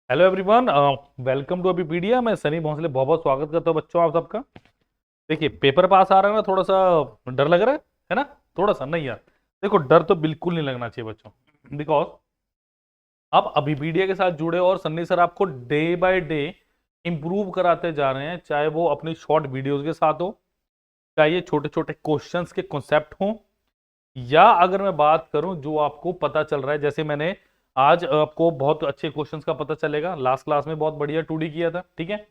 Hello everyone, welcome to Abipedia. मैं सनी भोंसले बहुत बहुत स्वागत करता हूँ बच्चों आप सबका। देखिए, पेपर पास आ रहा है ना, थोड़ा सा डर लग रहा है ना? थोड़ा सा नहीं यार, देखो डर तो बिल्कुल नहीं लगना चाहिए बच्चों, बिकॉज आप अबीपीडिया के साथ जुड़े हो और सन्नी सर आपको डे बाय डे इम्प्रूव कराते जा रहे हैं, चाहे वो अपनी शॉर्ट वीडियोज के साथ हो, चाहे ये छोटे छोटे क्वेश्चंस के कॉन्सेप्ट हों, या अगर मैं बात करूं जो आपको पता चल रहा है, जैसे मैंने आज आपको बहुत अच्छे क्वेश्चंस का पता चलेगा, लास्ट क्लास में बहुत बढ़िया 2D किया था, ठीक है।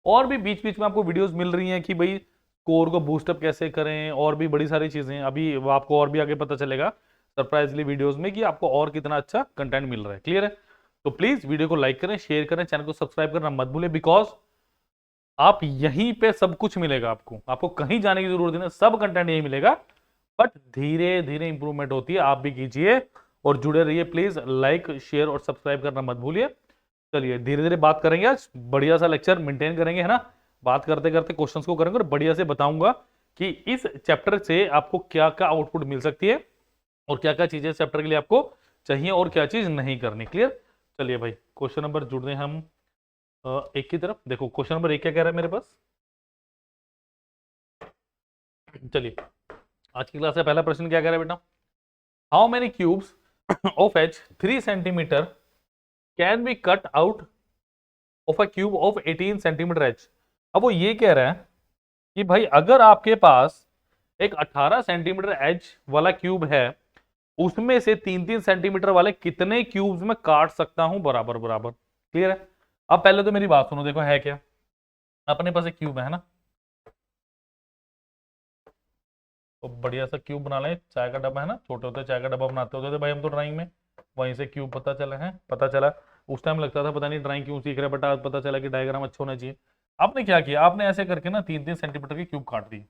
और भी बीच बीच में आपको वीडियोस मिल रही हैं कि भाई स्कोर को बूस्टअप कैसे करें, और भी बड़ी सारी चीजें अभी आपको और भी आगे पता चलेगा सरप्राइजली वीडियोस में कि आपको और कितना अच्छा कंटेंट मिल रहा है। क्लियर है? तो प्लीज वीडियो को लाइक करें, शेयर करें, चैनल को सब्सक्राइब करना मत भूलें, बिकॉज आप यहीं पे सब कुछ मिलेगा। आपको आपको कहीं जाने की जरूरत नहीं है, सब कंटेंट यही मिलेगा। बट धीरे धीरे इंप्रूवमेंट होती है, आप भी कीजिए और जुड़े रहिए। प्लीज लाइक शेयर और सब्सक्राइब करना मत भूलिए। चलिए धीरे धीरे बात करेंगे, आज बढ़िया सा लेक्चर मेंटेन करेंगे, है ना। बात करते करते क्वेश्चंस को करेंगे और बढ़िया से बताऊंगा कि इस चैप्टर से आपको क्या क्या आउटपुट मिल सकती है और क्या क्या चीजें चैप्टर के लिए आपको चाहिए और क्या चीज नहीं करनी। क्लियर? चलिए भाई, क्वेश्चन नंबर जुड़ते हैं हम एक की तरफ। देखो क्वेश्चन नंबर एक क्या कह रहा है मेरे पास। चलिए, आज की क्लास का पहला प्रश्न क्या कह रहा है बेटा? How many cubes of H 3 centimetre can be cut out of a cube of 18 centimetre H. अब वो ये कह रहा है कि भाई अगर आपके पास एक 18 सेंटीमीटर एच वाला क्यूब है, उसमें से 3 3 सेंटीमीटर वाले कितने क्यूब्स में काट सकता हूं बराबर बराबर। क्लियर है? अब पहले तो मेरी बात सुनो, देखो है क्या। अपने पास एक क्यूब है ना, तो बढ़िया सा क्यूब बना लें। चाय का डब्बा है ना, छोटे होते चाय का डब्बा बनाते होते थे भाई हम तो ड्राइंग में, वहीं से क्यूब पता चला है, पता चला। उस टाइम लगता था पता नहीं ड्राइंग क्यों सीख रहे, बट आज पता चला कि डायग्राम अच्छा होना चाहिए। आपने क्या किया, आपने ऐसे करके ना 3 3 सेंटीमीटर के क्यूब काट दिए।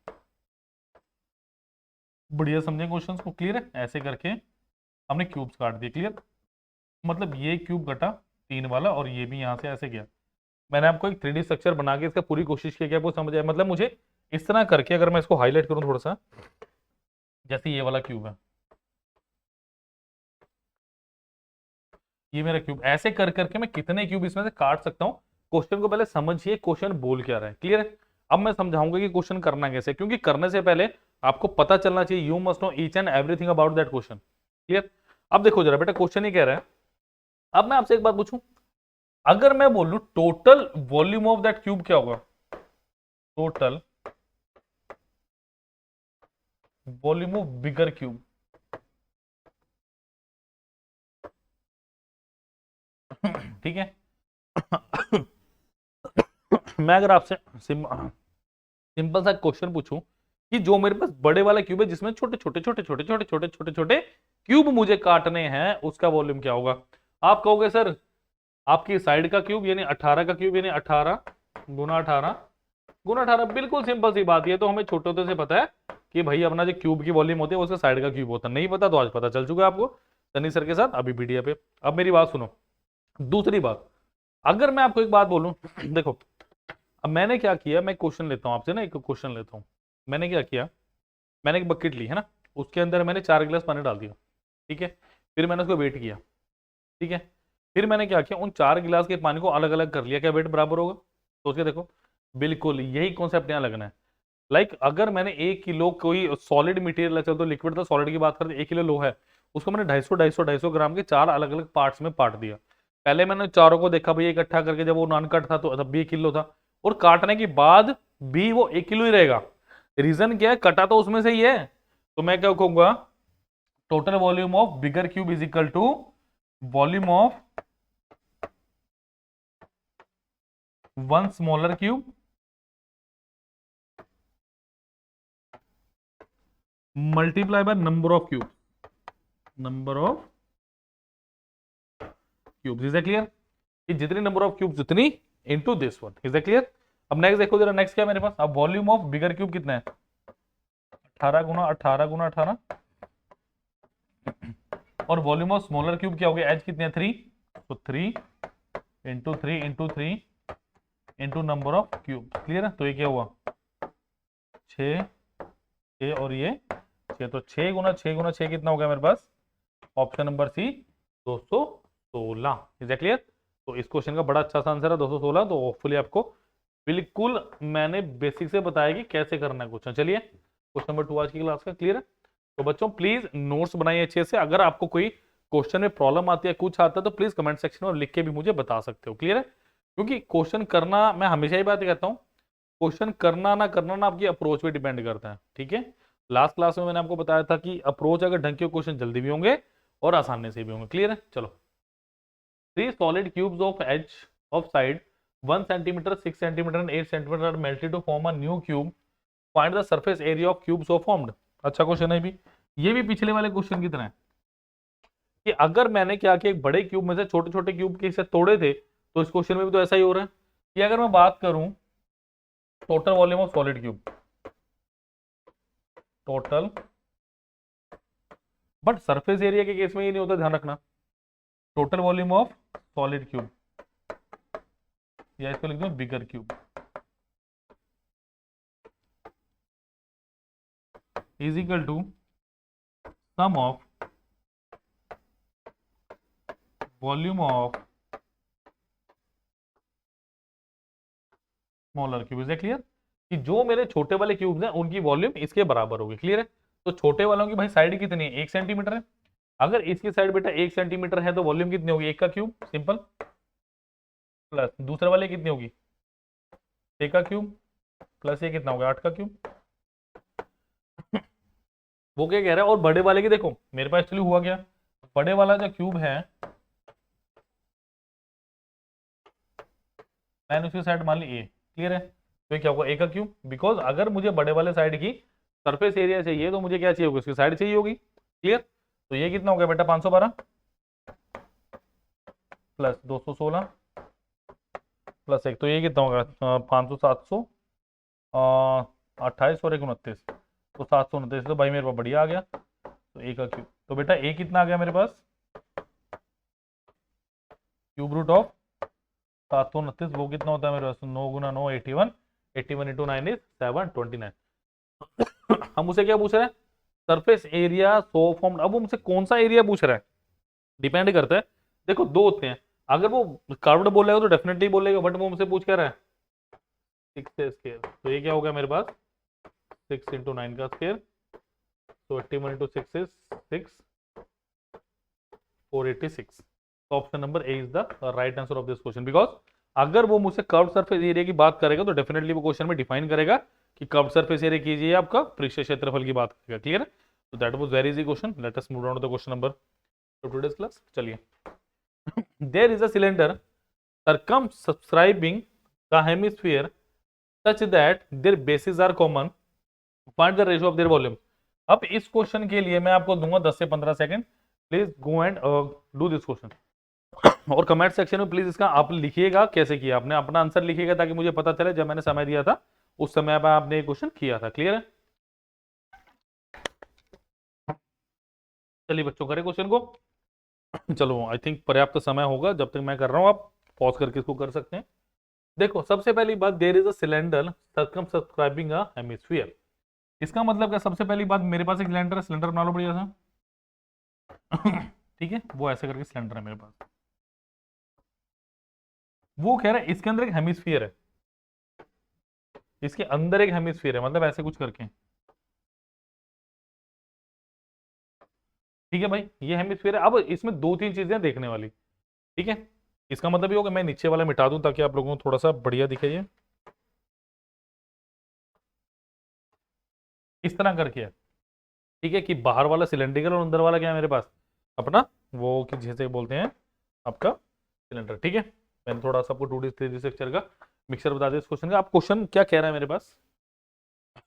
बढ़िया समझे क्वेश्चन को? क्लियर है? ऐसे करके हमने क्यूब्स काट दिए। क्लियर? मतलब ये क्यूब कटा 3 वाला और ये भी यहाँ से ऐसे गया। मैंने आपको एक 3D स्ट्रक्चर बना के इसका पूरी कोशिश की कि आपको समझ आए। मतलब मुझे इस तरह करके, अगर मैं इसको हाईलाइट करूँ थोड़ा सा, जैसे ये वाला क्यूब है, ये मेरा क्यूब, ऐसे कर करके मैं कितने क्यूब इसमें से काट सकता हूं। क्वेश्चन को पहले समझिए, क्वेश्चन बोल क्या रहा है। क्लियर है? अब मैं समझाऊंगा कि क्वेश्चन करना कैसे, क्योंकि करने से पहले आपको पता चलना चाहिए, you must know each and everything about that question. Clear? अब देखो जरा बेटा, क्वेश्चन ही कह रहा है। अब मैं आपसे एक बात पूछूं, अगर मैं बोलूं total volume of that cube क्या होगा? Total volume of bigger cube. ठीक है। मैं अगर आपसे सिंपल सा क्वेश्चन पूछूं कि जो मेरे पास बड़े वाला क्यूब है जिसमें छोटे छोटे छोटे छोटे छोटे छोटे छोटे छोटे क्यूब मुझे काटने हैं, उसका वॉल्यूम क्या होगा? आप कहोगे सर आपकी साइड का क्यूब यानी 18 का क्यूब यानी 18 × 18 × 18। बिल्कुल सिंपल सी बात, ये तो हमें छोटे होते से पता है कि भाई अपना जो क्यूब की वॉल्यूम होती है उसका साइड का क्यूब होता है। नहीं पता तो आज पता चल चुका है आपको सनी सर के साथ अभी पीडीएफ पे। अब मेरी बात सुनो, दूसरी बात, अगर मैं आपको एक बात बोलूं देखो, अब मैंने क्या किया, मैं क्वेश्चन लेता हूं आपसे ना, एक क्वेश्चन लेता हूं। मैंने क्या किया, मैंने एक बकेट ली है ना, उसके अंदर मैंने 4 गिलास पानी डाल दिया। ठीक है? फिर मैंने उसको वेट किया। ठीक है? फिर मैंने क्या किया, उन 4 गिलास के पानी को अलग अलग कर लिया। क्या वेट बराबर होगा? सोच के देखो। बिल्कुल यही कॉन्सेप्ट यहाँ लगना है। लाइक अगर मैंने 1 किलो कोई सॉलिड मटेरियल है, चलो तो लिक्विड था, सॉलिड की बात करते 1 किलो लो है, उसको मैंने 250 ग्राम के 4 अलग अलग पार्ट्स में पाट दिया। पहले मैंने चारों को देखा भाई इकट्ठा करके, जब वो नॉन कट था तो तब भी 1 किलो था, और काटने के बाद भी वो 1 किलो ही रहेगा। रीजन क्या है? कटा तो उसमें से ही है। तो मैं क्या कहूंगा, total volume of bigger cube is equal to volume of one smaller cube multiply by number of cube, number of cubes. Is that clear? कि जितनी नंबर ऑफ क्यूब्स उतनी into this one. Is that clear? अब next देखो जरा, next क्या है मेरे पास। अब वॉल्यूम ऑफ बिगर क्यूब कितना है? 18 × 18 × 18। और वॉल्यूम ऑफ स्मॉलर क्यूब क्या हो गया? एच कितने? 3। तो 3 × 3 × 3 into number of cube. Clear है? तो ये क्या हुआ? 6 6 और ये 6, तो 6 × 6 × 6 कितना हो गया मेरे पास? Option number C, 216। Is that clear? तो इस क्वेश्चन का बड़ा अच्छा सा आंसर है 216। तो होपफुली आपको बिल्कुल मैंने बेसिक से बताया कि कैसे करना है क्वेश्चन। चलिए क्वेश्चन नंबर 2 आज की क्लास का क्लियर है। तो बच्चों प्लीज नोट्स बनाइए अच्छे से। अगर आपको कोई क्वेश्चन में प्रॉब्लम आती है, कुछ आता है, तो प्लीज कमेंट सेक्शन में लिख के भी मुझे बता सकते हो। क्लियर है? क्योंकि क्वेश्चन करना, मैं हमेशा ही बात कहता हूँ, क्वेश्चन करना ना करना ना आपकी अप्रोच पे डिपेंड करता है। ठीक है, लास्ट क्लास में मैंने आपको बताया था कि अप्रोच अगर ढंग के क्वेश्चन जल्दी भी होंगे और आसानी से भी होंगे। क्लियर है? चलो, 3 solid cubes of edge of side 1 centimeter, 6 centimeter and 8 centimeter are melted to form a new cube. Find the surface area of cube so formed. अच्छा क्वेश्चन है भी, ये भी पिछले वाले क्वेश्चन की तरह है कि अगर मैंने क्या किया, एक बड़े क्यूब में से छोटे छोटे क्यूब के हिस्से तोड़े थे, तो इस क्वेश्चन में भी तो ऐसा ही हो रहा है कि अगर मैं बात करूं total volume of solid cube, total, but surface area के केस में ये नहीं होता, ध्यान रखना। Total volume of solid cube, या इसको लिख दो bigger cube, is equal to sum of volume of smaller cube. Is a clear? कि जो मेरे छोटे वाले क्यूब्स हैं उनकी वॉल्यूम इसके बराबर होगी। क्लियर है? तो छोटे वालों की भाई साइड कितनी है? 1 सेंटीमीटर है। अगर इसकी साइड बेटा 1 सेंटीमीटर है तो वॉल्यूम कितनी होगी? 1 का क्यूब, सिंपल, प्लस दूसरे वाले कितनी होगी? 6 का क्यूब, प्लस ये कितना होगा? 8 का क्यूब। वो क्या कह रहा है? और बड़े वाले की देखो, मेरे पास एक्चुअली हुआ क्या, बड़े वाला जो क्यूब है मैंने उसकी साइड मान ली ए। क्लियर है? तो क्या होगा? 1 का क्यूब, बिकॉज अगर मुझे बड़े वाले साइड की सरफेस एरिया चाहिए तो मुझे क्या चाहिए होगी? उसकी साइड चाहिए होगी। क्लियर? तो ये कितना हो गया बेटा? 512 प्लस 216 प्लस 1, तो ये कितना होगा? 500, 700, 28 और 1 29, तो 729। तो भाई मेरे पास बढ़िया आ गया। तो ए का क्यूब, तो बेटा ए कितना आ गया मेरे पास? क्यूब रूट ऑफ 729, वो कितना होता है मेरे पास? 9 गुना 9 81, 81 इंटू 9 इज 729। हम उसे क्या पूछ रहे हैं? Surface area so formed. अब वो मुझसे कौन सा एरिया पूछ रहा है, डिपेंड करता है। देखो दो होते हैं, अगर वो कर्व्ड बोलेगा तो डेफिनेटली बोलेगा, बट वो मुझसे पूछ क्या रहा है? 6 से स्क्वायर। तो ये क्या हो गया मेरे पास? 6 इंटू 9 का स्क्वायर, तो 81 इंटू 6 इज 6, 486। तो option number A is the right answer of this question. Because अगर वो मुझसे कर्व सरफेस एरिया की बात करेगा तो डेफिनेटली वो क्वेश्चन में डिफाइन करेगा कि कर्व सरफेस एरिया कीजिए आपका पृष्ठीय क्षेत्रफल की बात करेगा। क्लियर है? तो that was very easy question. Let us move on to the question number today's class. चलिए, there is a cylinder circumscribing the hemisphere such that their bases are common. Find the ratio of their volume. अब इस question के लिए मैं आपको दूंगा 10 से 15 second. Please go and do this question और कमेंट सेक्शन में प्लीज इसका आप लिखिएगा कैसे किया आपने, अपना आंसर लिखिएगा ताकि मुझे पता चले जब मैंने समय दिया था उस समय पर आपने ये क्वेश्चन किया था। क्लियर है? चलिए बच्चों करें क्वेश्चन को। चलो आई थिंक पर्याप्त समय होगा, जब तक मैं कर रहा हूं आप पॉज करके इसको कर सकते हैं। देखो सबसे पहली बात, there is a cylinder circumscribing a hemisphere. इसका मतलब क्या? सबसे पहली बात, मेरे पास एक सिलेंडर है, सिलेंडर बना लो बढ़िया सा। ठीक है, वो ऐसे करके सिलेंडर है मेरे पास। वो कह रहा है इसके अंदर एक हेमिस्फीयर है, इसके अंदर एक हेमिस्फीयर है, मतलब ऐसे कुछ करके। ठीक है भाई, ये हेमिस्फीयर है। अब इसमें दो तीन चीजें देखने वाली। ठीक है, इसका मतलब ये होगा, मैं नीचे वाला मिटा दूं ताकि आप लोगों को थोड़ा सा बढ़िया दिखे। ये इस तरह करके है। ठीक है, कि बाहर वाला सिलेंड्रिकल और अंदर वाला क्या है मेरे पास? अपना वो कि जैसे बोलते हैं आपका सिलेंडर। ठीक है, मैंने थोड़ा सा आपको 2D 3D स्ट्रक्चर का मिक्सर बता दिया इस क्वेश्चन का। आप क्वेश्चन क्या कह रहा है मेरे पास?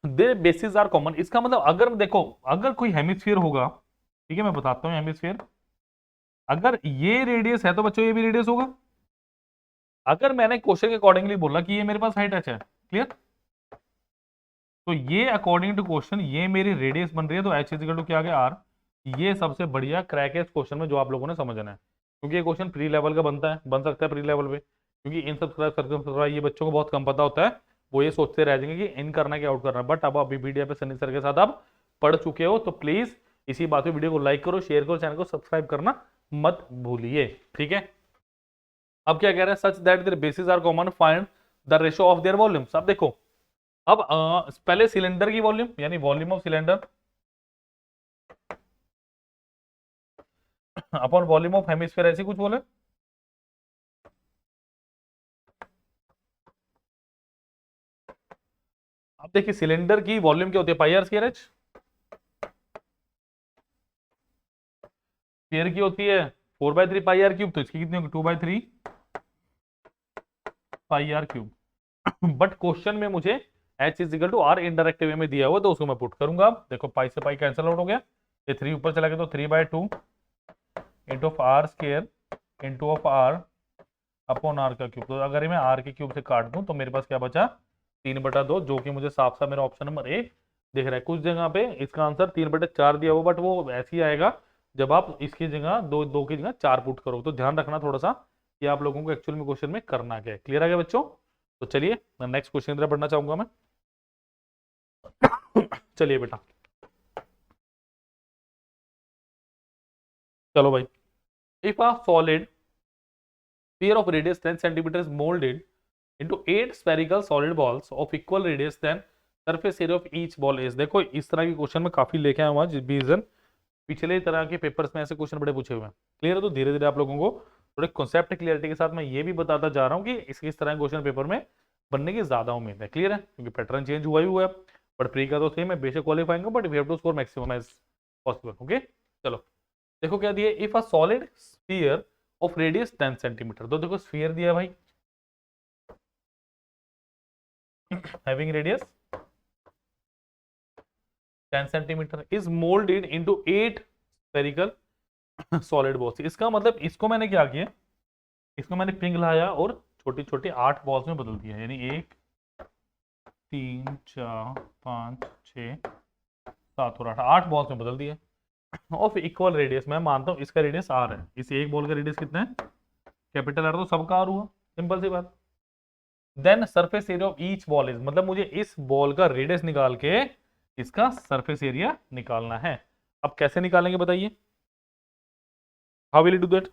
दे बेसिस आर कॉमन। इसका मतलब अगर देखो, अगर कोई हेमिस्फीयर होगा, ठीक है मैं बताता हूँ, हेमिस्फीयर अगर ये रेडियस है तो बच्चों ये भी रेडियस होगा। अगर मैंने क्वेश्चन के अकॉर्डिंगली बोला कि ये मेरे पास हाइट एच है, क्लियर, तो ये अकॉर्डिंग टू क्वेश्चन ये मेरी रेडियस बन रही है, तो एच इजिकल टू क्या आ गया? आर। ये सबसे बढ़िया क्रैक है इस क्वेश्चन में जो आप लोगों ने समझना है, क्योंकि ये क्वेश्चन प्री लेवल का बनता है, बन सकता है प्री लेवल पे, क्योंकि इन सब्सक्राइब ये बच्चों को बहुत कम पता होता है। वो ये सोचते रह जाएंगे कि इन करना क्या आउट करना, बट अब अभी वीडियो पे सनी सर के साथ आप पढ़ चुके हो, तो प्लीज इसी बात पे वीडियो को लाइक करो, शेयर करो, चैनल को सब्सक्राइब करना मत भूलिए। ठीक है, अब क्या कह रहे हैं, such that their bases are common, find the ratio of their volumes. अब देखो, अब पहले सिलेंडर की वॉल्यूम यानी volume of cylinder upon volume of hemisphere, ऐसी कुछ बोले। अब देखिए सिलेंडर की वॉल्यूम क्या होती है, पाई आर स्क्वायर एच। स्फीयर की होती है 4/3 पाई आर क्यूब, तो इसकी कितनी होगी 2/3 pi R cube. But question में मुझे H is equal to R indirect way में दिया हुआ, तो उसको मैं पुट करूंगा। अब देखो पाई से पाई कैंसिल आउट हो गया, ये 3 ऊपर चला गया, तो 3/2 into of R square into of R upon R का क्यूब। तो अगर ये मैं आर के क्यूब से काट दूं तो मेरे पास क्या बचा 3/2, जो कि मुझे साफ साफ मेरा ऑप्शन नंबर ए दिख रहा है। कुछ जगह पे इसका आंसर 3/4 दिया हुआ, बट वो ऐसे ही आएगा जब आप इसकी जगह दो दो की जगह 4 पुट करो। तो ध्यान रखना थोड़ा सा कि आप लोगों को एक्चुअल में क्वेश्चन में करना क्या है। क्लियर आ गया बच्चों? तो चलिए मैं नेक्स्ट क्वेश्चन की तरफ बढ़ना चाहूंगा मैं। चलिए बेटा, चलो भाई, if a solid sphere of radius 10 cm is molded into 8 spherical solid balls of equal radius, then surface area of each ball is। देखो इस तरह के क्वेश्चन में काफी लेके आया हुआ रिवीजन, पिछले तरह के पेपर्स में ऐसे क्वेश्चन बड़े पूछे हुए हैं। क्लियर है? तो धीरे धीरे आप लोगों को थोड़े कॉन्सेप्ट क्लियरिटी के साथ मैं ये भी बताता जा रहा हूँ कि इस तरह के क्वेश्चन पेपर में बनने की ज्यादा उम्मीद है। क्लियर है? क्योंकि पैटर्न चेंज हुआ ही हुआ है, बट प्री का तो सेम है, बेशक क्वालिफाइंग हो, but we have to score maximum as possible. Okay, चलो देखो क्या दिया, if a solid sphere of radius 10 centimetre. तो देखो स्फीयर दिया है भाई, having radius 10 centimetre is molded into 8 spherical solid balls। इसका मतलब इसको मैंने क्या किया, इसको मैंने पिघलाया और छोटी छोटी 8 बॉल्स में बदल दिया, यानी 1 3 4 5 6 7 और 8, 8 बॉल्स में बदल दिए ऑफ इक्वल रेडियस। मैं मानता हूं इसका रेडियस आर है, इस एक बॉल का रेडियस कितना है, कैपिटल आर, तो सबका आर हुआ, सिंपल सी बात। Then surface area of each ball is, मतलब मुझे इस बॉल का रेडियस निकाल के इसका सरफेस एरिया निकालना है। अब कैसे निकालेंगे बताइए, how will you do that.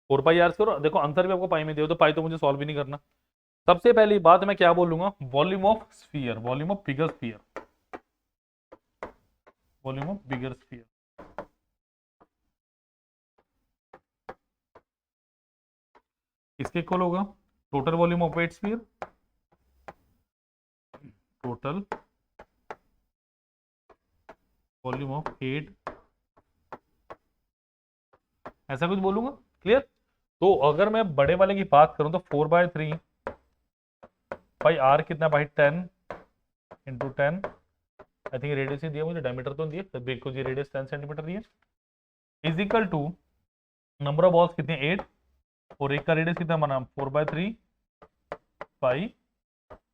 4πr², देखो आंसर भी आपको पाई में दिया, तो पाई तो मुझे सॉल्व भी नहीं करना। सबसे पहली बात मैं क्या बोलूंगा, volume of sphere, volume of bigger sphere, volume of bigger sphere. किसके इक्वल होगा, total volume of 8 sphere, total volume of 8, ऐसा कुछ बोलूंगा। क्लियर? तो अगर मैं बड़े वाले की बात करूं तो 4/3 भाई आर कितना भाई 10 इंटू 10, आई थिंक रेडियस ही दिया मुझे, डायमीटर तो नहीं दिया, बिकॉज ये रेडियस 10 सेंटीमीटर दिया, is equal to number of balls कितने 8, और एक का रेडियस कितना बना 4/3 पाई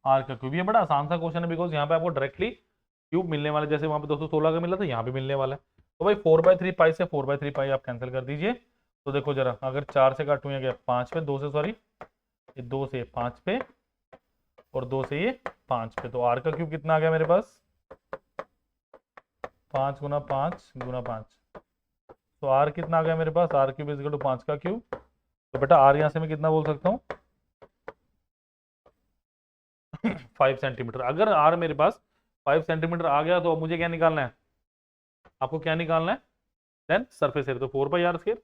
आर का क्यूब। ये बड़ा आसान सा क्वेश्चन है, बिकॉज यहाँ पे आपको डायरेक्टली क्यूब मिलने वाले, जैसे वहां पे 216 का मिला था, यहाँ भी मिलने वाला है। तो भाई 4/3 पाई से 4/3 पाई आप कैंसिल कर दीजिए। तो देखो जरा, अगर 4 से काटूं या क्या 5 पे, 2 से सॉरी, ये 2 से 5 पे और 2 से ये 5 पे, तो आर का क्यूब कितना आ गया मेरे पास 5 गुना 5 गुना 5। तो आर कितना आ गया मेरे पास, R cube is equal to 5 का क्यूब। तो बेटा आर यहाँ से मैं कितना बोल सकता हूँ 5 सेंटीमीटर। अगर आर मेरे पास 5 सेंटीमीटर आ गया, तो अब मुझे क्या निकालना है, आपको क्या निकालना है, देन सरफेस एरिया। तो 4/r²,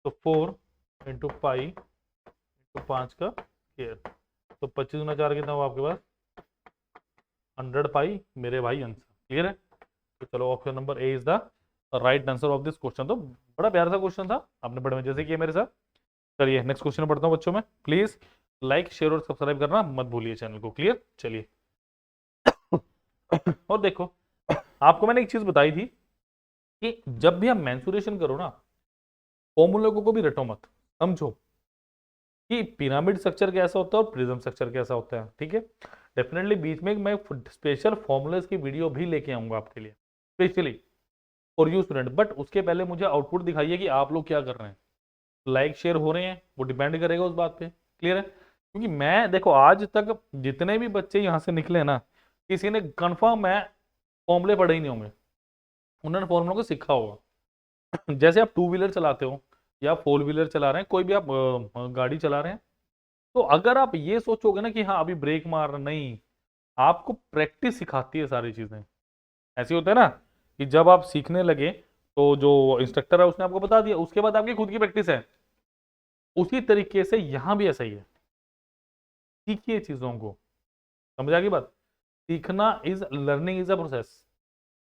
तो 4 इंटू पाई इंटू 5 का स्क्वायर, तो 25 गुना 4 कितना हुआ आपके पास 100 पाई मेरे भाई आंसर। क्लियर है? तो चलो option number A is the right answer of this question. तो बड़ा प्यारा सा क्वेश्चन था, आपने बड़े मजे से किया मेरे साथ। चलिए नेक्स्ट क्वेश्चन पढ़ता हूँ बच्चों में, प्लीज लाइक शेयर और सब्सक्राइब करना मत भूलिए चैनल को। क्लियर? चलिए और देखो, आपको मैंने एक चीज बताई थी कि जब भी आप मेंसुरेशन करो ना, फॉर्मूले को भी रटो मत, समझो कि पिरामिड स्ट्रक्चर कैसा होता है और प्रिज्म स्ट्रक्चर कैसा होता है। ठीक है? डेफिनेटली बीच में मैं स्पेशल फॉर्मूलेस की वीडियो भी लेके आऊंगा आपके लिए, specially for you student. But उसके पहले मुझे आउटपुट दिखाइए कि आप लोग क्या कर रहे हैं, लाइक शेयर हो रहे हैं, वो डिपेंड करेगा उस बात पे। क्लियर है? क्योंकि मैं देखो आज तक जितने भी बच्चे यहाँ से निकले ना, किसी ने कंफर्म मैं फॉर्मूले पढ़े ही नहीं होंगे, उन्होंने फॉर्मूलों को सीखा होगा। जैसे आप टू व्हीलर चलाते हो या फोर व्हीलर चला रहे हैं, कोई भी आप गाड़ी चला रहे हैं, तो अगर आप ये सोचोगे ना कि हाँ अभी ब्रेक मार, नहीं, आपको प्रैक्टिस सिखाती है सारी चीजें। ऐसे होता है ना कि जब आप सीखने लगे तो जो इंस्ट्रक्टर है उसने आपको बता दिया, उसके बाद आपकी खुद की प्रैक्टिस है। उसी तरीके से यहां भी ऐसा ही है, सीखिए चीजों को। समझ आ गई बात? सीखना is learning is a process.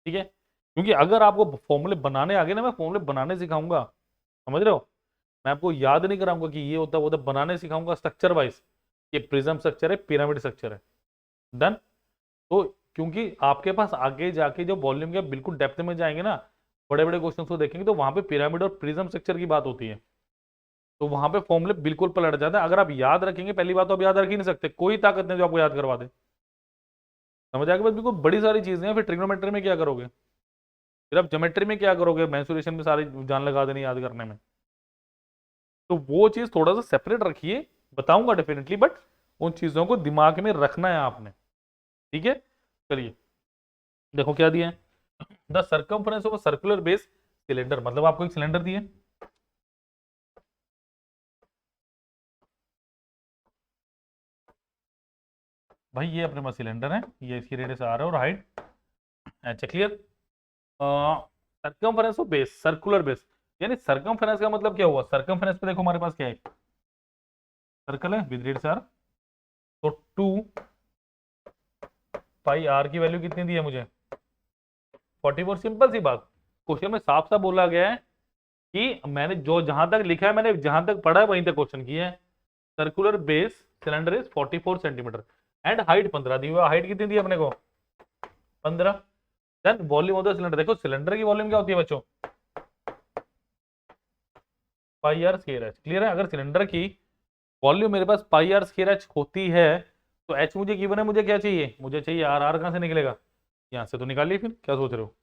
ठीक है, क्योंकि अगर आपको फॉर्मूले बनाने आ गए ना, मैं फॉर्मूले बनाने सिखाऊंगा, समझ रहे हो? मैं आपको याद नहीं कराऊंगा कि ये होता वो होता, बनाने सिखाऊंगा स्ट्रक्चर वाइज। ये प्रिज्म स्ट्रक्चर है, पिरामिड स्ट्रक्चर है, डन। तो क्योंकि आपके पास आगे जाके जो वॉल्यूम के बिल्कुल डेप्थ में जाएंगे ना, बड़े बड़े क्वेश्चन को देखेंगे, तो वहां पे पिरामिड और प्रिज्म स्ट्रक्चर की बात होती है। तो वहां पे फॉर्मूले बिल्कुल पलट जाते हैं। अगर आप याद रखेंगे, पहली बात तो आप याद रख ही नहीं सकते, कोई ताकत नहीं जो आपको याद करवा दे। समझ आगे बात? बिल्कुल बड़ी सारी चीजें हैं। फिर ट्रिग्नोमेट्री में क्या करोगे? फिर आप ज्योमेट्री में क्या करोगे? मेंसुरेशन में सारी जान लगा देनी याद करने में। तो वो चीज थोड़ा सा सेपरेट रखिए, बताऊंगा डेफिनेटली, बट उन चीजों को दिमाग में रखना है आपने। ठीक है, चलिए देखो क्या दिया है। The circumference of circular base cylinder, मतलब आपको एक सिलेंडर दिए, भाई ये अपने पास सिलेंडर है, ये इसकी रेडियस आर है और हाइट एच है। Clear? Circumference of base, circular base, यानी सर्कमफ्रेंस का मतलब क्या हुआ? सर्कमफ्रेंस पे देखो हमारे पास क्या है, सर्कल है विद रेडियस आर, तो 2 पाई आर की वैल्यू कितनी दी है मुझे? 44। सिंपल सी बात, क्वेश्चन में साफ साफ बोला गया है कि मैंने जो जहां तक लिखा है, मैंने जहां तक पढ़ा है वहीं तक क्वेश्चन किया है। Circular base cylinder is 44 centimetre and height 15 दी हुई है। हाइट कितनी दी है अपने को? 15। Then volume of the cylinder, देखो सिलेंडर की वॉल्यूम क्या होती है बच्चों? Pi R square H. Clear है? अगर सिलेंडर की वॉल्यूम मेरे पास पाई आर स्क्वायर एच होती है, तो एच मुझे गिवन है, मुझे क्या चाहिए? मुझे चाहिए आर। आर कहां से निकलेगा? यहां से तो निकालिए। फिर क्या सोच रहे हो?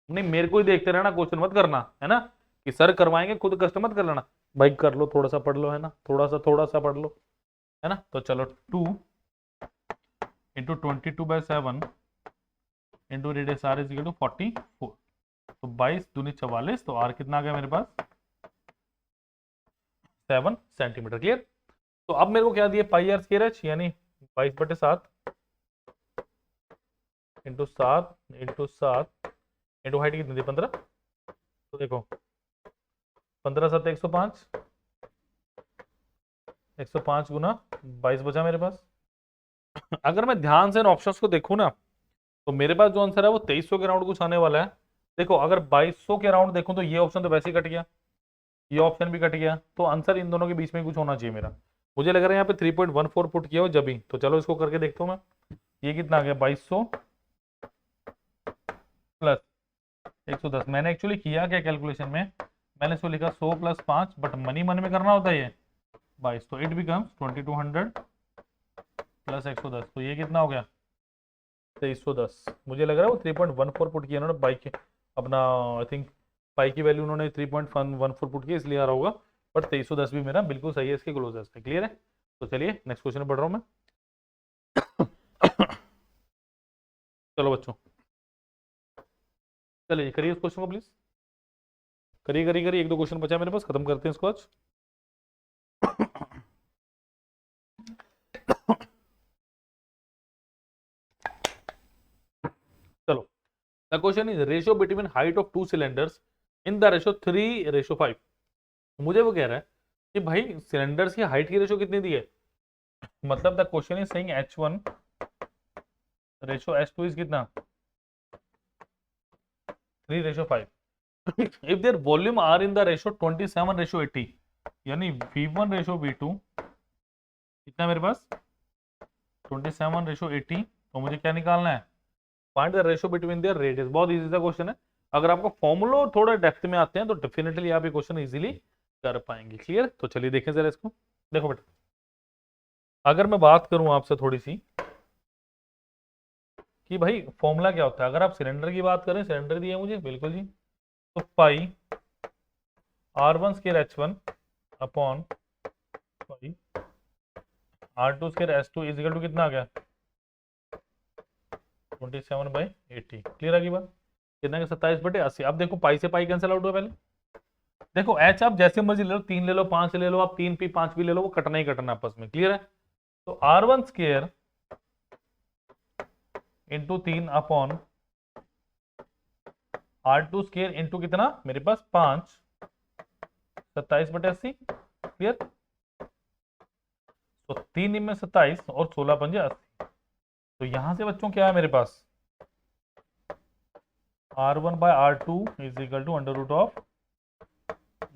नहीं, मेरे को ही देखते रहना, क्वेश्चन मत करना, है ना, कि सर करवाएंगे, खुद कष्ट मत कर लेना। भाई कर लो, थोड़ा सा पढ़ लो, है ना, थोड़ा सा पढ़ लो, है ना। तो चलो 2 into 22/7 into radius R is equal to 44, तो 22 दूनी 44, तो आर कितना आ गया मेरे पास? 7 सेंटीमीटर। क्लियर? तो अब मेरे को क्या दिया? पाई आर स्क्वायर एच, यानी 22/7 इंटू 7 इंटू 7 इंटू हाइट कितनी थी? 15। तो देखो 15 7 105, 105 गुना 22 बचा मेरे पास। अगर मैं ध्यान से इन ऑप्शंस को देखूं ना, तो मेरे पास जो आंसर है वो 2300 के राउंड कुछ आने वाला है। देखो अगर 2200 के राउंड देखूं तो ये ऑप्शन तो वैसे ही कट गया, ये ऑप्शन भी कट गया, तो आंसर इन दोनों के बीच में कुछ होना चाहिए मेरा। मुझे लग रहा है यहाँ पे 3.14 पुट किया हो जब ही, तो चलो इसको करके देखता हूँ मैं। ये कितना आ गया? 2200 प्लस 110। मैंने एक्चुअली किया क्या कैलकुलेशन में, मैंने इसको लिखा 100 प्लस 5, बट मनी मन में करना होता है ये 22, तो इट बिकम्स 2200 प्लस 110, तो ये कितना हो गया? 2310। मुझे लग रहा है वो 3.14 पुट किया उन्होंने बाई के अपना, आई थिंक पाई की वैल्यू उन्होंने 3.14 पुट की, इसलिए आ रहा होगा। बट 2310 भी मेरा बिल्कुल सही है, इसके क्लोजेस्ट है। क्लियर है? तो चलिए नेक्स्ट क्वेश्चन पढ़ रहा हूँ मैं। चलो बच्चों, चलिए करिए इस क्वेश्चन को प्लीज, करिए करिए करिए, एक दो क्वेश्चन बचा है मेरे पास, खत्म करते हैं इसको आज। चलो, the question is ratio between height of to cylinders in the ratio 3:5। मुझे वो कह रहा है कि भाई सिलेंडर्स की हाइट की रेशियो कितनी दी है, मतलब the question is saying h1 ratio h2 is कितना? 3:5। if their volume are in the ratio 27:80, यानी v1 रेशियो v2 कितना मेरे पास? 27:80। तो मुझे क्या निकालना है? Find the ratio between their radius. बहुत इजी सा क्वेश्चन है, अगर आपको फॉर्मूला थोड़ा डेप्थ में आते हैं तो डेफिनेटली आप ये क्वेश्चन इजीली कर पाएंगे। क्लियर? तो चलिए देखें जरा इसको। देखो बेटा, अगर मैं बात करूं आपसे थोड़ी सी कि भाई फॉर्मूला क्या होता है, अगर आप सिलेंडर की बात करें, सिलेंडर दिया मुझे, बिल्कुल जी, तो pi r1 square h1 upon pi r2 square h2 is equal to कितना आ गया? 27/80। क्लियर आ गई बात? कितना? 27/80। अब देखो पाई से पाई कैंसिल आउट हुआ पहले, देखो एच आप जैसे मर्जी ले लो, 3 ले लो, 5 ले लो, आप 3 पी 5 भी ले लो, वो कटना ही कटना आपस में, क्लियर है। तो R1 square into 3 upon R2 square into कितना मेरे पास 5, 27/80, क्लियर। तो 3 में 27 और 16 पंजे 80। तो यहां से बच्चों क्या है मेरे पास, R1/R2 is equal to under root of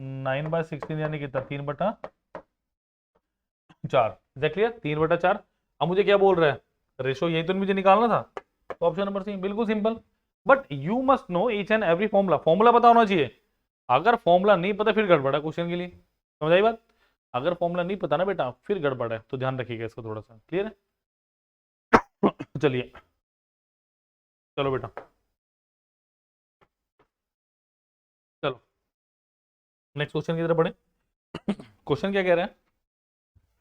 9/16 यानी कितना 3/4, इज क्लियर, 3/4। अब मुझे क्या बोल रहा है, रेशो यही तो मुझे निकालना था, तो ऑप्शन नंबर सी बिल्कुल simple. But you must know each and every formula, formula पता होना चाहिए। अगर फॉर्मूला नहीं पता फिर गड़बड़ है क्वेश्चन के लिए, समझ आई बात। अगर फॉर्मूला नहीं पता ना बेटा फिर गड़बड़ है, तो ध्यान रखिएगा इसको थोड़ा सा, क्लियर है। चलिए चलो बेटा, चलो नेक्स्ट क्वेश्चन की तरफ बढ़े। क्वेश्चन क्या कह रहा है,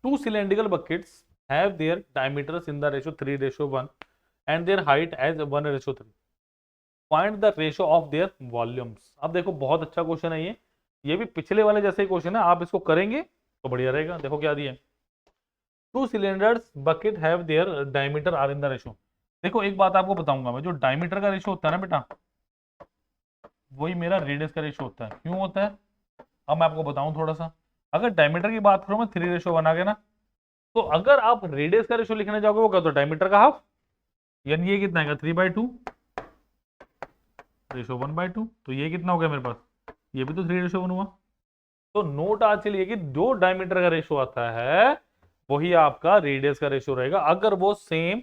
two cylindrical buckets have their diameters in the ratio 3:1 and their height as 1:3, find the ratio of their volumes. अब देखो बहुत अच्छा क्वेश्चन है ये भी पिछले वाले जैसे ही क्वेश्चन है, आप इसको करेंगे तो बढ़िया रहेगा। देखो क्या दिया, two cylinders bucket have their diameter are in the ratio. देखो एक बात आपको बताऊंगा मैं, जो डायमीटर का रेशियो होता है ना बेटा, वही मेरा रेडियस का रेशियो होता है। क्यों होता है, अब मैं आपको बताऊं थोड़ा सा। अगर डायमीटर की बात करूं मैं 3:1 आ गया ना, तो अगर आप रेडियस का रेशियो लिखने जाओगे वो क्या, तो डायमीटर का हाफ, यानी ये कितना है 3/2 रेशो 1/2। तो ये कितना हो गया मेरे पास, ये भी तो 3:1 हुआ। तो नोट आज चलिए कि जो डायमीटर का रेशियो आता है वही आपका रेडियस का रेशियो रहेगा, अगर वो सेम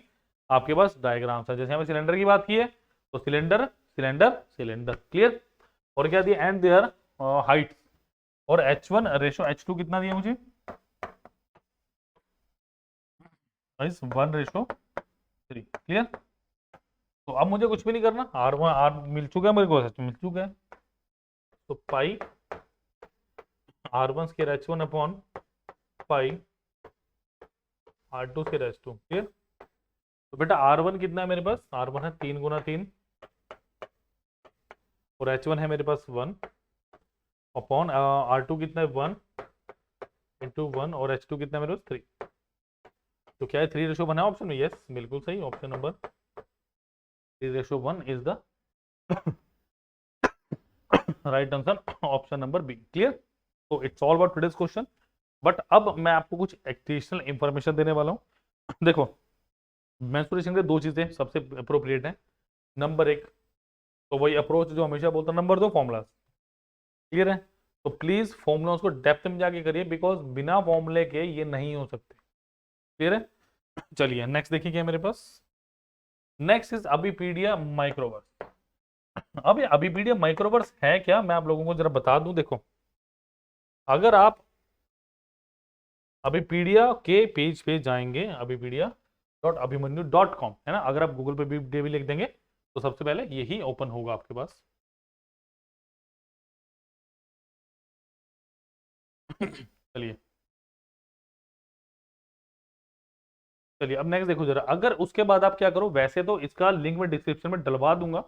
आपके पास डायग्राम था। जैसे हमें सिलेंडर की बात की है, तो सिलेंडर सिलेंडर सिलेंडर, क्लियर। और क्या दिया, एंड देयर हाइट, और H1 रेशो H2 कितना दिया मुझे, 1:3, क्लियर। तो अब मुझे कुछ भी नहीं करना, R मिल चुका है मेरे को, मिल चुका है। तो pi R1 square H1 upon pi R2 square H2, clear. तो बेटा R1 कितना है मेरे पास, R1 है 3 गुना 3, और H1 है मेरे पास 1 अपॉन R2 कितना है 1 इंटू 1, और H2 कितना है मेरे पास 3। तो क्या है 3:1 है ऑप्शन में, यस बिल्कुल सही, option number 3:1 is the right answer, option number B, clear. तो it's all about today's question. But अब मैं आपको कुछ एडिशनल इंफॉर्मेशन देने वाला हूं। देखो मेंस्ट्रुएशन के दो चीजें सबसे अप्रोप्रिएट है। नंबर एक, तो वही अप्रोच जो हमेशा बोलता, नंबर दो फॉर्मूलाज, क्लियर है। तो प्लीज फॉर्मूलाज को डेप्थ में जाके करिए, बिकॉज बिना फॉर्मूले के ये नहीं हो सकते, क्लियर है। चलिए नेक्स्ट देखिए क्या मेरे पास, नेक्स्ट इज अबीपीडिया माइक्रोवर्स। अब ये अबीपीडिया माइक्रोवर्स है क्या, मैं आप लोगों को जरा बता दूं। देखो अगर आप अबीपीडिया के पेज पे जाएंगे, abipedia.abhimanyu.com है ना, अगर आप गूगल पे भी लिख देंगे तो सबसे पहले यही ओपन होगा आपके पास। चलिए चलिए अब नेक्स्ट देखो जरा, अगर उसके बाद आप क्या करो, वैसे तो इसका लिंक मैं डिस्क्रिप्शन में डलवा दूंगा,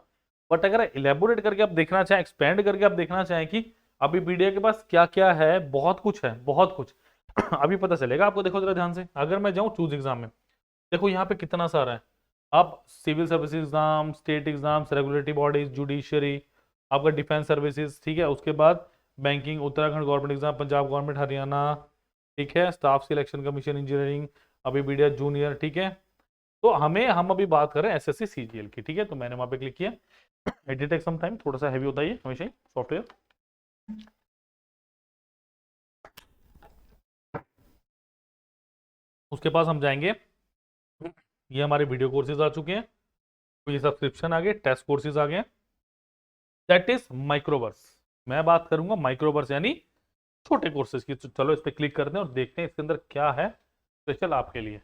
बट अगर इलेबोरेट करके आप देखना चाहें, एक्सपेंड करके आप देखना चाहें कि अभी पीडीएफ के पास क्या क्या है, बहुत कुछ है, बहुत कुछ अभी पता चलेगा आपको। देखो जरा ध्यान से, अगर मैं जाऊं चूज एग्जाम में, देखो यहाँ पे कितना सारा है। आप civil services exam, state exams, regulatory bodies, judiciary, आपका डिफेंस सर्विसेज, ठीक है, उसके बाद banking, Uttarakhand government exam, Punjab government, Haryana, ठीक है, स्टाफ सिलेक्शन कमीशन, इंजीनियरिंग, अभी बीडिया जूनियर, ठीक है। तो हम अभी बात करें एसएससी सीजीएल की, ठीक है। तो मैंने वहां पे क्लिक किया, इट टेक सम टाइम, थोड़ा सा हैवी होता है हमेशा ही सॉफ्टवेयर। उसके पास हम जाएंगे, ये हमारे वीडियो कोर्सेज आ चुके हैं, तो ये सब्सक्रिप्शन आ गए, टेस्ट कोर्सेज आ गए, दैट इज माइक्रोवर्स। मैं बात करूंगा माइक्रोवर्स यानी छोटे कोर्सेज की। तो चलो इस पर क्लिक करते हैं और देखते हैं इसके अंदर क्या है स्पेशल आपके लिए।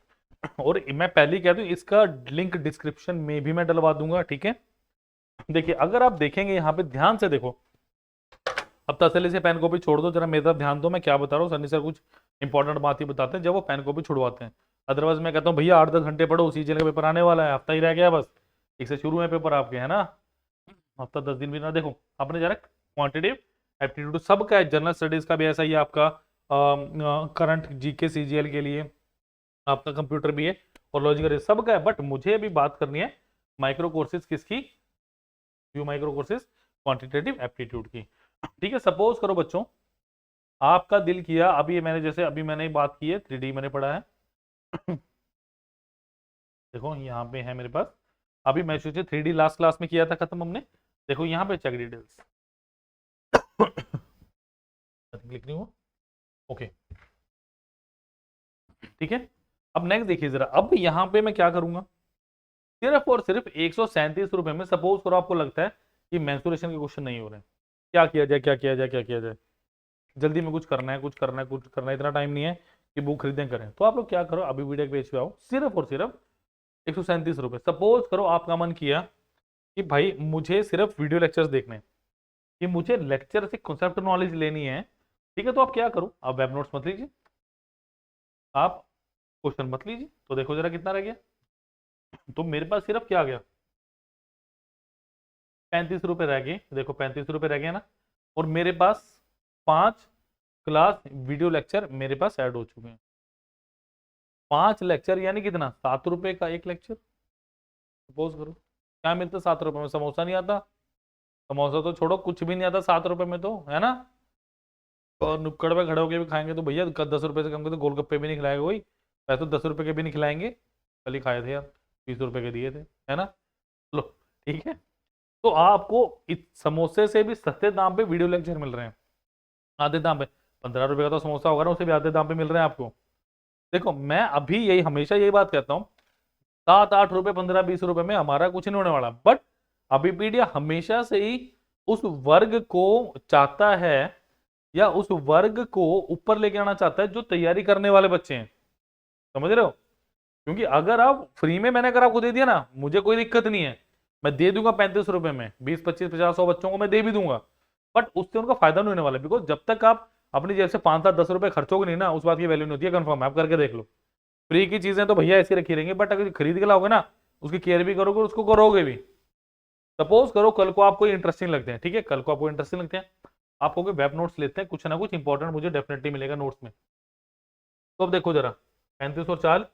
और मैं पहले ही कह दूं, इसका लिंक डिस्क्रिप्शन में भी मैं डलवा दूंगा, ठीक है। देखिए अगर आप देखेंगे यहाँ पे ध्यान से देखो, अब तसल्ली से पेन कॉपी छोड़ दो, जरा मेरी तरफ ध्यान दो, मैं क्या बता रहा हूँ। सनी सर कुछ इंपॉर्टेंट बात ही बताते हैं जब वो पेन कॉपी छुड़वाते हैं, अदरवाइज मैं कहता हूँ भैया 8-10 घंटे पढ़ो, सीजीएल का पेपर आने वाला है, हफ्ता ही रह गया बस, एक से शुरू है पेपर आपके, है ना, हफ्ता 10 दिन भी ना। देखो आपने जरा क्वांटिटेटिव एप्टीट्यूड सबका है, जनरल स्टडीज का भी ऐसा ही है आपका, करंट जीके सीजीएल के लिए आपका कंप्यूटर भी है और लॉजिकल सबका है। बट मुझे अभी बात करनी है माइक्रो कोर्सेज किसकी, view micro courses quantitative aptitude की। ठीक है, सपोज करो बच्चों आपका दिल किया, अभी मैंने जैसे अभी मैंने बात की है 3D मैंने पढ़ा है देखो यहाँ पे है मेरे पास, अभी मैं सोचे 3D लास्ट क्लास में किया था खत्म हमने, देखो यहाँ पे चेक डिटेल्स क्लिक नहीं हुआ, ओके ठीक है। अब नेक्स्ट देखिए जरा, अब यहाँ पे मैं क्या करूंगा, सिर्फ और सिर्फ 137 रुपए में सपोज करो आपको लगता है कि मेंसुरेशन के क्वेश्चन नहीं हो रहे हैं, क्या किया जाए क्या किया जाए क्या किया जाए, जल्दी में कुछ करना है कुछ करना है कुछ करना है, इतना टाइम नहीं है कि बुक खरीदें करें, तो आप लोग क्या करो अभी वीडियो के पेज पे आओ, सिर्फ और सिर्फ 137 रुपए। सपोज करो आपका मन किया कि भाई मुझे सिर्फ वीडियो लेक्चर्स देखने हैं, कि मुझे लेक्चर से कॉन्सेप्ट नॉलेज लेनी है, ठीक है, तो आप क्या करो, आप वेब नोट्स मत लीजिए, आप क्वेश्चन मत लीजिए, तो देखो जरा कितना रह गया, तो मेरे पास सिर्फ क्या आ गया 35 रुपए रह गए, देखो 35 रुपए रह गए ना, और मेरे पास 5 क्लास वीडियो लेक्चर मेरे पास ऐड हो चुके हैं, 5 लेक्चर यानी कितना 7 रुपए का एक लेक्चर। सपोज करो क्या मिलता 7 रुपए में, समोसा नहीं आता, समोसा तो छोड़ो कुछ भी नहीं आता 7 रुपए में तो, है ना, और नुक्कड़ पे खड़े होके भी खाएंगे तो भैया 10 रुपए से कम के तो गोलगप्पे भी नहीं खिलाएगा कोई, वैसे तो 10 रुपए के भी नहीं खिलाएंगे, कल ही खाए थे यार 20 रुपए के दिए थे, है ना, लो ठीक है। तो आपको इस समोसे से भी सस्ते दाम पे वीडियो लेक्चर मिल रहे हैं, आधे दाम पे, 15 रुपए का तो समोसा होगा ना, उसे भी आधे दाम पे मिल रहे हैं आपको। देखो मैं अभी यही हमेशा यही बात कहता हूँ, 7-8 रुपए 15-20 रुपए में हमारा कुछ नहीं होने वाला, बट अबीपीडिया हमेशा से ही उस वर्ग को चाहता है या उस वर्ग को ऊपर लेके आना चाहता है जो तैयारी करने वाले बच्चे हैं, समझ रहे हो, क्योंकि अगर आप फ्री में मैंने अगर आपको दे दिया ना, मुझे कोई दिक्कत नहीं है, मैं दे दूंगा 35 रुपए में, 20-25-50-100 बच्चों को मैं दे भी दूंगा, बट उससे उनका फायदा नहीं होने वाला, बिकॉज जब तक आप अपनी जेब से 5-7-10 रुपए खर्चोगे नहीं ना, उस बात की वैल्यू नहीं होती है, कंफर्म आप करके देख लो। फ्री की चीजें तो भैया ऐसी रखी रहेंगी, बट अगर खरीद के लाओगे ना, उसकी केयर भी करोगे, उसको करोगे भी। सपोज करो कल को आपको इंटरेस्टिंग लगते हैं, ठीक है, कल को आपको इंटरेस्टिंग लगते हैं, आपको वेब नोट्स लेते हैं, कुछ ना कुछ इंपॉर्टेंट मुझे डेफिनेटली मिलेगा नोट्स में, तो अब देखो जरा 35 और 4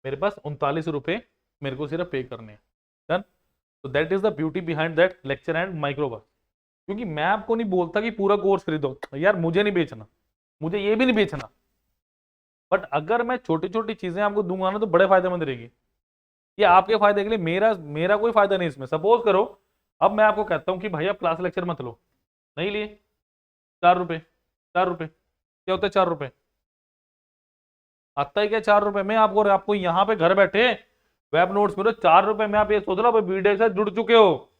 मेरे पास 39 रुपए मेरे को सिर्फ पे करने हैं, डन। तो that is the beauty behind that lecture and microverse, क्योंकि मैं आपको नहीं बोलता कि पूरा कोर्स खरीदो यार, मुझे नहीं बेचना, मुझे ये भी नहीं बेचना, बट अगर मैं छोटी छोटी चीजें आपको दूंगा ना तो बड़े फायदेमंद रहेगी, ये आपके फायदे के लिए, मेरा मेरा कोई फायदा नहीं इसमें। सपोज करो अब मैं आपको कहता हूं कि भाई आप क्लास लेक्चर मत लो, नहीं लिए, 4 रुपए, 4 रुपए क्या होता है 4 रुपए, आता है क्या 4 रुपए में आपको, और आपको यहाँ पे घर बैठे वेब नोट्स मिलो 4 रुपए में, आप ये सोच लो वीडियो के साथ जुड़ चुके हो,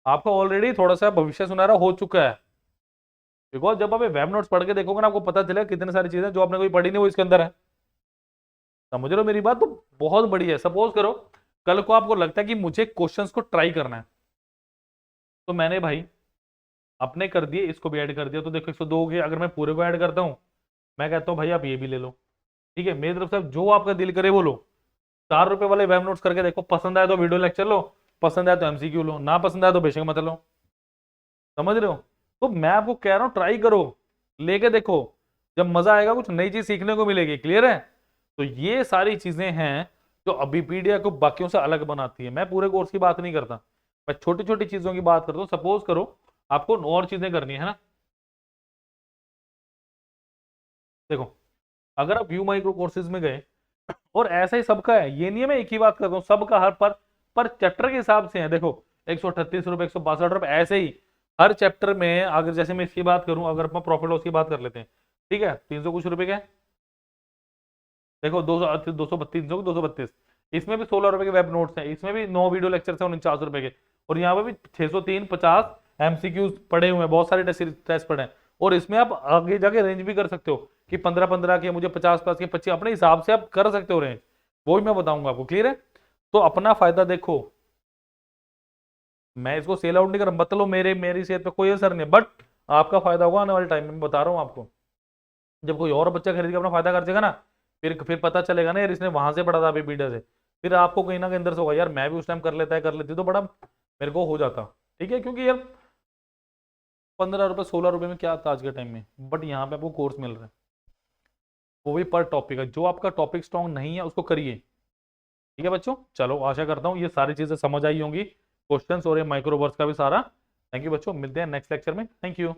आपका ऑलरेडी थोड़ा सा भविष्य सुनहरा हो चुका है, बिकॉज जब आप वेब नोट्स पढ़ के देखोगे ना, आपको पता चलेगा कितनी सारी चीजें जो आपने कोई पढ़ी नहीं वो इसके अंदर है, समझ रहे हो मेरी बात, तो बहुत बड़ी है। सपोज करो कल को आपको लगता है कि मुझे क्वेश्चंस को ट्राई करना है, तो मैंने भाई अपने कर दिए, इसको भी ऐड कर दिया, तो देखो 102 के अगर मैं पूरे को ऐड करता हूँ, मैं कहता हूँ भाई आप ये भी ले लो, ठीक है, मेरी तरफ से जो आपका दिल करे वो लो, 4 रुपए वाले वेब नोट्स करके देखो, पसंद आया तो वीडियो लेक्चर लो, पसंद आया तो एमसीक्यू लो, ना पसंद आया तो बेशक मत लो, समझ रहे हो। तो मैं आपको कह रहा हूँ ट्राई करो, लेके देखो, जब मजा आएगा कुछ नई चीज सीखने को मिलेगी, क्लियर है। तो ये सारी चीजें हैं जो अबीपीडिया को बाकियों से अलग बनाती है, मैं पूरे कोर्स की बात नहीं करता, मैं छोटी छोटी चीजों की बात करता हूँ। सपोज करो आपको और चीजें करनी है ना, देखो अगर आप व्यू माइक्रो कोर्सेज में गए, और ऐसा ही सबका है, ये नहीं है मैं एक ही बात करता हूँ, सबका हर पर चैप्टर के हिसाब से है, देखो 138 रुपए 162 रुपए ऐसे ही हर चैप्टर में। अगर जैसे मैं इसकी बात करूं, अगर अपना प्रॉफिट लॉस की बात कर लेते हैं, ठीक है, 300 कुछ रुपए का है, देखो 232 इसमें भी 16 रुपए के वेब नोट्स हैं, इसमें भी 9 वीडियो लेक्चर हैं 49 रुपए के, और यहाँ पे भी 603 50 एमसीक्यूज पड़े हुए हैं, बहुत सारे टेस्ट पड़े हैं, और इसमें आप आगे जाके रेंज भी कर सकते हो कि 15-15 के, मुझे 50 के 25, अपने हिसाब से आप कर सकते हो रेंज, वो भी मैं बताऊंगा आपको, क्लियर है। तो अपना फायदा देखो, मैं इसको सेल आउट नहीं कर, मतलब मेरी सेहत पे कोई असर नहीं, बट आपका फायदा होगा आने वाले टाइम में, बता रहा हूँ आपको, जब कोई और बच्चा खरीद के अपना फायदा कर देगा ना, फिर पता चलेगा ना यार इसने वहां से पढ़ा था अभी बीडा से, फिर आपको कहीं ना कहीं अंदर से होगा यार मैं भी उस टाइम कर लेता है कर लेती तो बड़ा मेरे को हो जाता, ठीक है, क्योंकि यार 15 रुपये 16 रुपये में क्या आता है आज के टाइम में, बट यहाँ पे आपको कोर्स मिल रहा है, वो भी पर टॉपिक है। जो आपका टॉपिक स्ट्रॉन्ग नहीं है उसको करिए, ठीक है बच्चों। चलो आशा करता हूँ ये सारी चीजें समझ आई होंगी, क्वेश्चंस और ये माइक्रोवर्स का भी सारा। थैंक यू बच्चों, मिलते हैं नेक्स्ट लेक्चर में। Thank you.